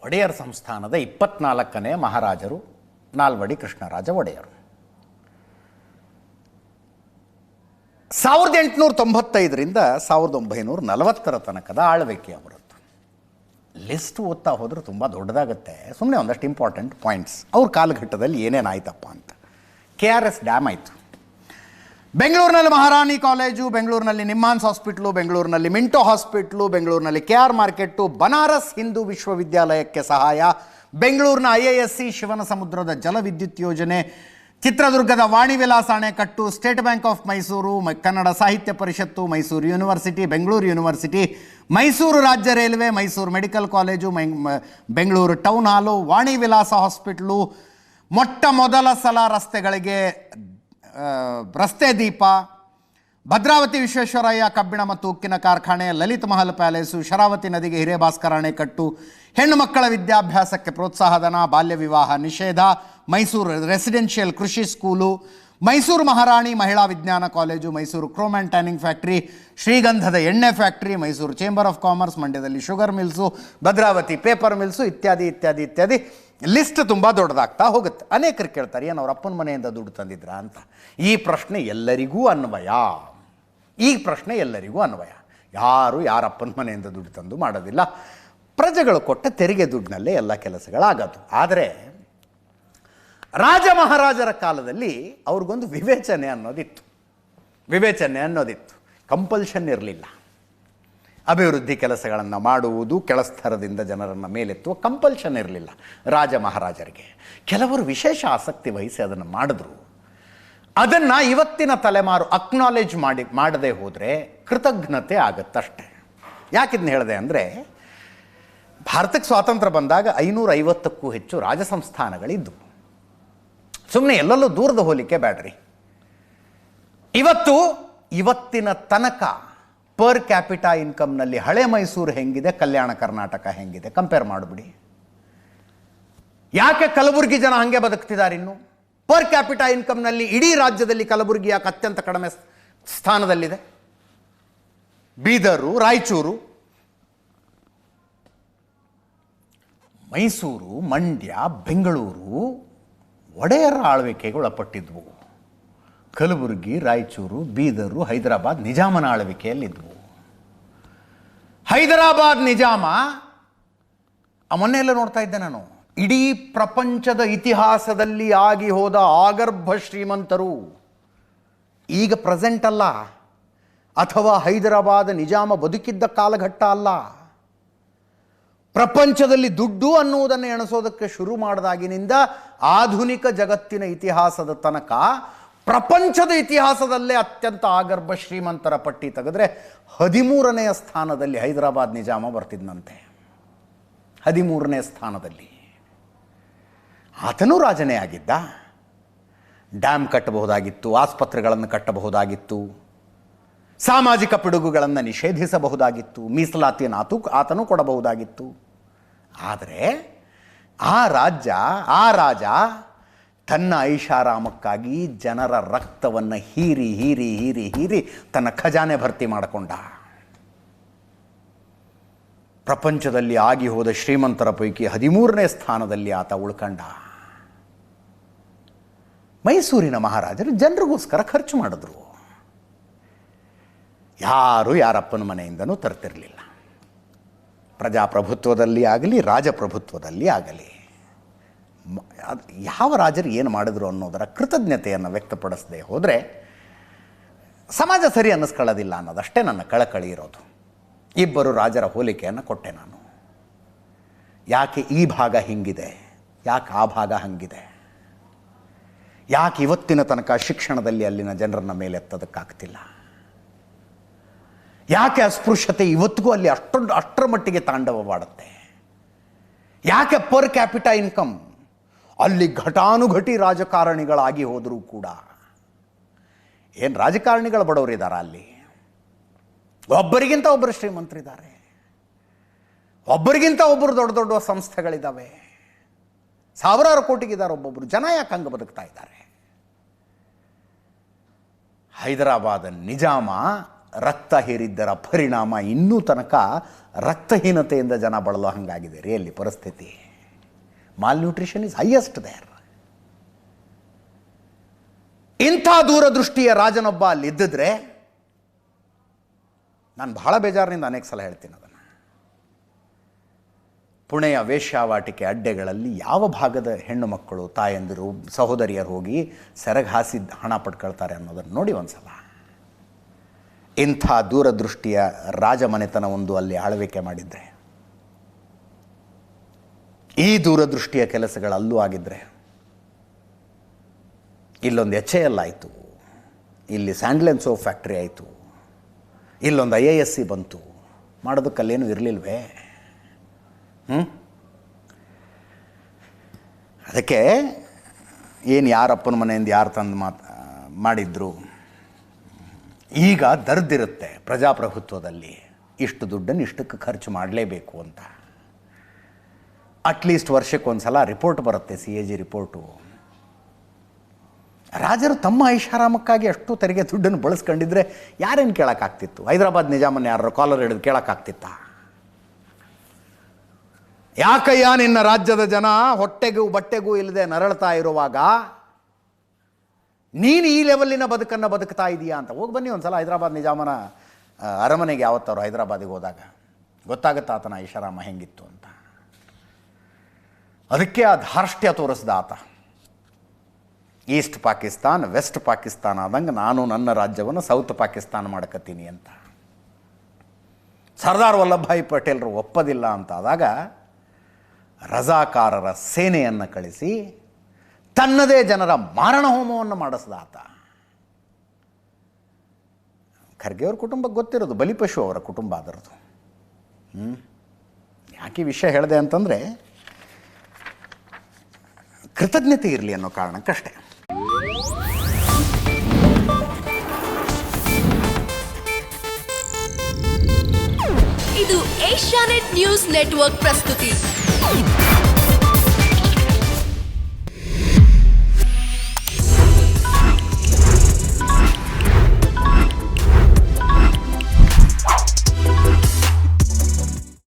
ಒಡೆಯರ್ ಸಂಸ್ಥಾನದ 24ನೇ ಮಹಾರಾಜರು ನಾಲ್ವಡಿ ಕೃಷ್ಣರಾಜ ಒಡೆಯರು. 1895ರಿಂದ 1940 ತನಕದ ಆಳ್ವಿಕೆ ಅವರದ್ದು. ಲಿಸ್ಟ್ ಓದ್ತಾ ಹೋದ್ರೆ ತುಂಬ ದೊಡ್ಡದಾಗುತ್ತೆ. ಸುಮ್ಮನೆ ಒಂದಷ್ಟು ಇಂಪಾರ್ಟೆಂಟ್ ಪಾಯಿಂಟ್ಸ್. ಅವ್ರ ಕಾಲಘಟ್ಟದಲ್ಲಿ ಏನೇನಾಯ್ತಪ್ಪ ಅಂತ. KRS ಡ್ಯಾಮ್ ಆಯಿತು, ಬೆಂಗಳೂರಿನಲ್ಲಿ ಮಹಾರಾಣಿ ಕಾಲೇಜು, ಬೆಂಗಳೂರಿನಲ್ಲಿ ನಿಮ್ಹಾನ್ಸ್ ಹಾಸ್ಪಿಟ್ಲು, ಬೆಂಗಳೂರಿನಲ್ಲಿ ಮಿಂಟೋ ಹಾಸ್ಪಿಟ್ಲು, ಬೆಂಗಳೂರಿನಲ್ಲಿ KR ಮಾರ್ಕೆಟ್ಟು, ಬನಾರಸ್ ಹಿಂದೂ ವಿಶ್ವವಿದ್ಯಾಲಯಕ್ಕೆ ಸಹಾಯ, ಬೆಂಗಳೂರಿನ IISc ಶಿವನ ಸಮುದ್ರದ ಜಲವಿದ್ಯುತ್ ಯೋಜನೆ, ಚಿತ್ರದುರ್ಗದ ವಾಣಿ ವಿಲಾಸ ಅಣೆಕಟ್ಟು, state bank of Mysuru, Kannada ಸಾಹಿತ್ಯ ಪರಿಷತ್ತು, ಮೈಸೂರು ಯೂನಿವರ್ಸಿಟಿ, ಬೆಂಗಳೂರು ಯೂನಿವರ್ಸಿಟಿ, ಮೈಸೂರು ರಾಜ್ಯ railway, Mysuru medical college, Bengaluru town ಹಾಲು, ವಾಣಿ ವಿಲಾಸ ಹಾಸ್ಪಿಟ್ಲು, ಮೊಟ್ಟ ಮೊದಲ ಸಲ ರಸ್ತೆಗಳಿಗೆ ರಸ್ತೆ ದೀಪ, ಭದ್ರಾವತಿ ವಿಶ್ವೇಶ್ವರಯ್ಯ ಕಬ್ಬಿಣ ಮತ್ತು ಉಕ್ಕಿನ ಕಾರ್ಖಾನೆ, ಲಲಿತ್ ಮಹಲ್ ಪ್ಯಾಲೇಸು, ಶರಾವತಿ ನದಿಗೆ ಹಿರೇಭಾಸ್ಕರ ಅಣೆಕಟ್ಟು, ಹೆಣ್ಣು ಮಕ್ಕಳ ವಿದ್ಯಾಭ್ಯಾಸಕ್ಕೆ ಪ್ರೋತ್ಸಾಹಧನ, ಬಾಲ್ಯ ವಿವಾಹ ನಿಷೇಧ, ಮೈಸೂರು ರೆಸಿಡೆನ್ಷಿಯಲ್ ಕೃಷಿ ಸ್ಕೂಲು, ಮೈಸೂರು ಮಹಾರಾಣಿ ಮಹಿಳಾ ವಿಜ್ಞಾನ college, Mysuru chrome and tanning factory, ಶ್ರೀಗಂಧದ ಎಣ್ಣೆ factory, Mysuru chamber of commerce, ಮಂಡ್ಯದಲ್ಲಿ sugar mills, Bhadravati paper mills, ಇತ್ಯಾದಿ ಇತ್ಯಾದಿ ಇತ್ಯಾದಿ. ಲಿಸ್ಟ್ ತುಂಬ ದೊಡ್ಡದಾಗ್ತಾ ಹೋಗುತ್ತೆ. ಅನೇಕರು ಕೇಳ್ತಾರೆ, ಏನು ಅವ್ರ ಅಪ್ಪನ ಮನೆಯಿಂದ ದುಡ್ಡು ತಂದಿದ್ರಾ ಅಂತ. ಈ ಪ್ರಶ್ನೆ ಎಲ್ಲರಿಗೂ ಅನ್ವಯ. ಈ ಪ್ರಶ್ನೆ ಎಲ್ಲರಿಗೂ ಅನ್ವಯ. ಯಾರು ಯಾರಪ್ಪನ ಮನೆಯಿಂದ ದುಡ್ಡು ತಂದು ಮಾಡೋದಿಲ್ಲ. ಪ್ರಜೆಗಳು ಕೊಟ್ಟ ತೆರಿಗೆ ದುಡ್ಡಿನಲ್ಲೇ ಎಲ್ಲ ಕೆಲಸಗಳಾಗೋದು. ಆದರೆ ರಾಜ ಮಹಾರಾಜರ ಕಾಲದಲ್ಲಿ ಅವ್ರಿಗೊಂದು ವಿವೇಚನೆ ಅನ್ನೋದಿತ್ತು. ಕಂಪಲ್ಷನ್ ಇರಲಿಲ್ಲ. ಅಭಿವೃದ್ಧಿ ಕೆಲಸಗಳನ್ನು ಮಾಡುವುದು, ಕೆಳಸ್ತರದಿಂದ ಜನರನ್ನು ಮೇಲೆತ್ತುವ ಕಂಪಲ್ಷನ್ ಇರಲಿಲ್ಲ ರಾಜ ಮಹಾರಾಜರಿಗೆ. ಕೆಲವರು ವಿಶೇಷ ಆಸಕ್ತಿ ವಹಿಸಿ ಅದನ್ನು ಮಾಡಿದ್ರು. ಅದನ್ನು ಇವತ್ತಿನ ತಲೆಮಾರು ಅಕ್ನಾಲೇಜ್ ಮಾಡದೆ ಹೋದರೆ ಕೃತಜ್ಞತೆ ಆಗುತ್ತಷ್ಟೆ. ಯಾಕಿದನ್ನ ಹೇಳಿದೆ ಅಂದರೆ, ಭಾರತಕ್ಕೆ ಸ್ವಾತಂತ್ರ್ಯ ಬಂದಾಗ 550ಕ್ಕೂ ಹೆಚ್ಚು ರಾಜ ಸಂಸ್ಥಾನಗಳಿದ್ದವು. ಸುಮ್ಮನೆ ಎಲ್ಲೆಲ್ಲೂ ದೂರದ ಹೋಲಿಕೆ ಬೇಡ್ರಿ. ಇವತ್ತಿನ ತನಕ ಪರ್ ಕ್ಯಾಪಿಟಾ ಇನ್ಕಮ್ನಲ್ಲಿ ಹಳೆ ಮೈಸೂರು ಹೆಂಗಿದೆ, ಕಲ್ಯಾಣ ಕರ್ನಾಟಕ ಹೆಂಗಿದೆ ಕಂಪೇರ್ ಮಾಡಿಬಿಡಿ. ಯಾಕೆ ಕಲಬುರಗಿ ಜನ ಹಾಗೆ ಬದುಕ್ತಿದ್ದಾರೆ? ಇನ್ನು ಪರ್ ಕ್ಯಾಪಿಟಾ ಇನ್ಕಮ್ನಲ್ಲಿ ಇಡೀ ರಾಜ್ಯದಲ್ಲಿ ಕಲಬುರಗಿ ಯಾಕೆ ಅತ್ಯಂತ ಕಡಿಮೆ ಸ್ಥಾನದಲ್ಲಿದೆ? ಬೀದರು, ರಾಯಚೂರು, ಮೈಸೂರು, ಮಂಡ್ಯ, ಬೆಂಗಳೂರು ಒಡೆಯರ ಆಳ್ವಿಕೆಗೆ ಒಳಪಟ್ಟಿದ್ವು. ಕಲಬುರಗಿ, ರಾಯಚೂರು, ಬೀದರು, ಹೈದರಾಬಾದ್ ನಿಜಾಮನ ಆಳ್ವಿಕೆಯಲ್ಲಿದ್ದವು. ಹೈದರಾಬಾದ್ ನಿಜಾಮ ಮೊನ್ನೆಲ್ಲ ನೋಡ್ತಾ ಇದ್ದೆ ನಾನು, ಇಡೀ ಪ್ರಪಂಚದ ಇತಿಹಾಸದಲ್ಲಿ ಆಗಿ ಹೋದ ಆಗರ್ಭ ಶ್ರೀಮಂತರು. ಈಗ ಪ್ರೆಸೆಂಟ್ ಅಲ್ಲ, ಅಥವಾ ಹೈದರಾಬಾದ್ ನಿಜಾಮ ಬದುಕಿದ್ದ ಕಾಲಘಟ್ಟ ಅಲ್ಲ. ಪ್ರಪಂಚದಲ್ಲಿ ದುಡ್ಡು ಅನ್ನುವುದನ್ನು ಎಣಿಸೋದಕ್ಕೆ ಶುರು ಮಾಡಿದಾಗಿನಿಂದ ಆಧುನಿಕ ಜಗತ್ತಿನ ಇತಿಹಾಸದ ತನಕ ಪ್ರಪಂಚದ ಇತಿಹಾಸದಲ್ಲೇ ಅತ್ಯಂತ ಆಗರ್ಭ ಶ್ರೀಮಂತರ ಪಟ್ಟಿ ತೆಗೆದ್ರೆ 13ನೇ ಸ್ಥಾನದಲ್ಲಿ ಹೈದರಾಬಾದ್ ನಿಜಾಮ ಬರ್ತಿದ್ದಂತೆ. 13ನೇ ಸ್ಥಾನದಲ್ಲಿ. ಆತನೂ ರಾಜನೇ ಆಗಿದ್ದ. ಡ್ಯಾಮ್ ಕಟ್ಟಬಹುದಾಗಿತ್ತು, ಆಸ್ಪತ್ರೆಗಳನ್ನು ಕಟ್ಟಬಹುದಾಗಿತ್ತು, ಸಾಮಾಜಿಕ ಪಿಡುಗುಗಳನ್ನು ನಿಷೇಧಿಸಬಹುದಾಗಿತ್ತು, ಮೀಸಲಾತಿಯನ್ನು ಆತನೂ ಕೊಡಬಹುದಾಗಿತ್ತು. ಆದರೆ ಆ ರಾಜ ತನ್ನ ಐಷಾರಾಮಕ್ಕಾಗಿ ಜನರ ರಕ್ತವನ್ನು ಹೀರಿ ತನ್ನ ಖಜಾನೆ ಭರ್ತಿ ಮಾಡಿಕೊಂಡ. ಪ್ರಪಂಚದಲ್ಲಿ ಆಗಿ ಹೋದ ಶ್ರೀಮಂತರ ಪೈಕಿ 13ನೇ ಸ್ಥಾನದಲ್ಲಿ ಆತ ಉಳ್ಕಂಡ. ಮೈಸೂರಿನ ಮಹಾರಾಜರು ಜನರಿಗೋಸ್ಕರ ಖರ್ಚು ಮಾಡಿದ್ರು. ಯಾರು ಯಾರಪ್ಪನ ಮನೆಯಿಂದನೂ ತರ್ತಿರಲಿಲ್ಲ. ಪ್ರಜಾಪ್ರಭುತ್ವದಲ್ಲಿ ಆಗಲಿ, ರಾಜಪ್ರಭುತ್ವದಲ್ಲಿ ಆಗಲಿ, ಯಾವ ರಾಜರು ಏನು ಮಾಡಿದ್ರು ಅನ್ನೋದರ ಕೃತಜ್ಞತೆಯನ್ನು ವ್ಯಕ್ತಪಡಿಸದೆ ಹೋದರೆ ಸಮಾಜ ಸರಿ ಅನ್ನಿಸ್ಕೊಳ್ಳೋದಿಲ್ಲ ಅನ್ನೋದಷ್ಟೇ ನನ್ನ ಕಳಕಳಿ ಇರೋದು. ಇಬ್ಬರು ರಾಜರ ಹೋಲಿಕೆಯನ್ನು ಕೊಟ್ಟೆ ನಾನು. ಯಾಕೆ ಈ ಭಾಗ ಹಿಂಗಿದೆ, ಯಾಕೆ ಆ ಭಾಗ ಹಂಗಿದೆ, ಯಾಕೆ ಇವತ್ತಿನ ತನಕ ಶಿಕ್ಷಣದಲ್ಲಿ ಅಲ್ಲಿನ ಜನರನ್ನ ಮೇಲೆತ್ತೋದಕ್ಕಾಗ್ತಿಲ್ಲ, ಯಾಕೆ ಅಸ್ಪೃಶ್ಯತೆ ಇವತ್ತಿಗೂ ಅಲ್ಲಿ ಅಷ್ಟರ ಮಟ್ಟಿಗೆ ತಾಂಡವವಾಡುತ್ತೆ, ಯಾಕೆ ಪರ್ ಕ್ಯಾಪಿಟಾ ಇನ್ಕಮ್ ಅಲ್ಲಿ ಘಟಾನುಘಟಿ ರಾಜಕಾರಣಿಗಳಾಗಿ ಹೋದರೂ ಕೂಡ ಏನು ರಾಜಕಾರಣಿಗಳು ಬಡವರಿದ್ದಾರ ಅಲ್ಲಿ? ಒಬ್ಬರಿಗಿಂತ ಒಬ್ಬರು ಶ್ರೀಮಂತರಿದ್ದಾರೆ, ಒಬ್ಬರಿಗಿಂತ ಒಬ್ಬರು ದೊಡ್ಡ ದೊಡ್ಡ ಸಂಸ್ಥೆಗಳಿದ್ದಾವೆ, ಸಾವಿರಾರು ಕೋಟಿಗಿದ್ದಾರೆ ಒಬ್ಬೊಬ್ಬರು. ಜನ ಯಾಕೆ ಹಂಗೆ ಬದುಕ್ತಾ ಇದ್ದಾರೆ? ಹೈದರಾಬಾದ್ ನಿಜಾಮ ರಕ್ತ ಹೀರಿದ್ದರ ಪರಿಣಾಮ ಇನ್ನೂ ತನಕ ರಕ್ತಹೀನತೆಯಿಂದ ಜನ ಬಳಲೋ ಹಾಗಾಗಿದೆ ರಿಯಲ್ಲಿ ಪರಿಸ್ಥಿತಿ. Malnutrition is highest there. ಇಂಥ ದೂರದೃಷ್ಟಿಯ ರಾಜನೊಬ್ಬ ಅಲ್ಲಿದ್ದಿದ್ರೆ, ನಾನು ಬಹಳ ಬೇಜಾರಿನಿಂದ ಅನೇಕ ಸಲ ಹೇಳ್ತೀನಿ ಅದನ್ನು, ಪುಣೆಯ ವೇಶ್ಯಾವಾಟಿಕೆ ಅಡ್ಡೆಗಳಲ್ಲಿ ಯಾವ ಭಾಗದ ಹೆಣ್ಣು ಮಕ್ಕಳು, ತಾಯಂದಿರು, ಸಹೋದರಿಯರು ಹೋಗಿ ಸೆರಗ್ ಹಾಸಿ ಹಣ ಪಡ್ಕೊಳ್ತಾರೆ ಅನ್ನೋದನ್ನು ನೋಡಿ ಒಂದು ಸಲ. ಇಂಥ ದೂರದೃಷ್ಟಿಯ ರಾಜಮನೆತನ ಒಂದು ಅಲ್ಲಿ ಆಳ್ವಿಕೆ ಮಾಡಿದರೆ, ಈ ದೂರದೃಷ್ಟಿಯ ಕೆಲಸಗಳಲ್ಲೂ ಆಗಿದ್ದರೆ, ಇಲ್ಲೊಂದು HAL ಆಯಿತು, ಇಲ್ಲಿ ಸ್ಯಾಂಡ್ಲೆನ್ ಸೋಪ್ ಫ್ಯಾಕ್ಟ್ರಿ ಆಯಿತು, ಇಲ್ಲೊಂದು IISc ಬಂತು, ಮಾಡೋದಕ್ಕಲ್ಲೇನೂ ಇರಲಿಲ್ವೇ? ಅದಕ್ಕೆ ಏನು ಯಾರಪ್ಪನ ಮನೆಯಿಂದ ಯಾರು ತಂದು ಮಾಡಿದ್ರು, ಈಗ ದರ್ದಿರುತ್ತೆ ಪ್ರಜಾಪ್ರಭುತ್ವದಲ್ಲಿ, ಇಷ್ಟು ದುಡ್ಡನ್ನು ಇಷ್ಟಕ್ಕೆ ಖರ್ಚು ಮಾಡಲೇಬೇಕು ಅಂತ. ಅಟ್ಲೀಸ್ಟ್ ವರ್ಷಕ್ಕೊಂದು ಸಲ ರಿಪೋರ್ಟ್ ಬರುತ್ತೆ, CAG ರಿಪೋರ್ಟು. ರಾಜರು ತಮ್ಮ ಐಷಾರಾಮಕ್ಕಾಗಿ ಅಷ್ಟು ತೆರಿಗೆ ದುಡ್ಡನ್ನು ಬಳಸ್ಕೊಂಡಿದ್ರೆ ಯಾರೇನು ಕೇಳೋಕ್ಕಾಗ್ತಿತ್ತು? ಹೈದರಾಬಾದ್ ನಿಜಾಮನ್ನು ಯಾರು ಕಾಲರ್ ಹಿಡಿದು ಕೇಳೋಕ್ಕಾಗ್ತಿತ್ತಾ? ಯಾಕಯ್ಯ ನಿನ್ನ ರಾಜ್ಯದ ಜನ ಹೊಟ್ಟೆಗೂ ಬಟ್ಟೆಗೂ ಇಲ್ಲದೆ ನರಳ್ತಾ ಇರುವಾಗ ನೀನು ಈ ಲೆವೆಲ್ಲಿನ ಬದುಕನ್ನು ಬದುಕ್ತಾ ಇದೀಯಾ ಅಂತ. ಹೋಗಿ ಬನ್ನಿ ಒಂದು ಸಲ ಹೈದರಾಬಾದ್ ನಿಜಾಮನ ಅರಮನೆಗೆ ಯಾವತ್ತಾರು ಹೈದರಾಬಾದಿಗೆ ಹೋದಾಗ ಗೊತ್ತಾಗುತ್ತೆ ಆತನ ಐಷಾರಾಮ ಹೆಂಗಿತ್ತು ಅಂತ. ಅದಕ್ಕೆ ಆ ಧಾರ್ಷ್ಟ್ಯ ತೋರಿಸ್ದ ಆತ. ಈಸ್ಟ್ ಪಾಕಿಸ್ತಾನ್ ವೆಸ್ಟ್ ಪಾಕಿಸ್ತಾನ ಆದಂಗೆ ನಾನು ನನ್ನ ರಾಜ್ಯವನ್ನು ಸೌತ್ ಪಾಕಿಸ್ತಾನ ಮಾಡ್ಕತ್ತೀನಿ ಅಂತ. ಸರ್ದಾರ್ ವಲ್ಲಭಭಾಯಿ ಪಟೇಲರು ಒಪ್ಪದಿಲ್ಲ ಅಂತ ಆದಾಗ ರಜಾಕಾರರ ಸೇನೆಯನ್ನು ಕಳಿಸಿ ತನ್ನದೇ ಜನರ ಮಾರಣ ಹೋಮವನ್ನು ಮಾಡಿಸ್ದ ಆತ. ಖರ್ಗೆಯವ್ರ ಕುಟುಂಬಕ್ಕೆ ಗೊತ್ತಿರೋದು, ಬಲಿಪಶು ಅವರ ಕುಟುಂಬ ಅದರದು. ಯಾಕೆ ಈ ವಿಷಯ ಹೇಳಿದೆ ಅಂತಂದರೆ, ಕೃತಜ್ಞತೆ ಇರಲಿ ಅನ್ನೋ ಕಾರಣಕ್ಕಷ್ಟೇ. ಇದು ಏಷ್ಯಾನೆಟ್ ನ್ಯೂಸ್ ನೆಟ್ವರ್ಕ್ ಪ್ರಸ್ತುತಿ.